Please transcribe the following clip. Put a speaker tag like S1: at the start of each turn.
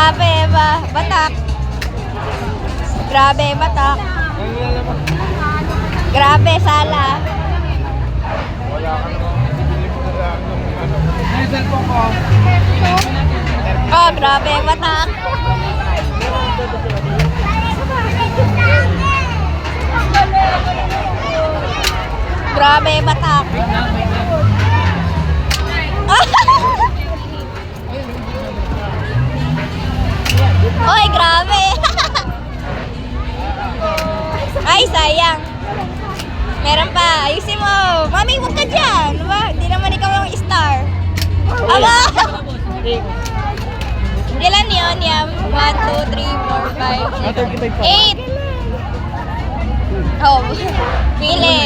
S1: Grabe ba? Batak. Grabe, batak. Grabe, sala.
S2: Wala ka naman. Bibili mo na lang ng ano. Ay, cellphone ko.
S1: Oh, grabe, batak. Grabe, batak. Oy, grabe. Ay, sayang. Meron pa. Ayusin mo. Mami, huwag ka dyan. Diba? Hindi naman ikaw yung star. Aba! Ilan yun? Yan. 1, 2, 3, 4, 5, 6, 8. Oh, pili.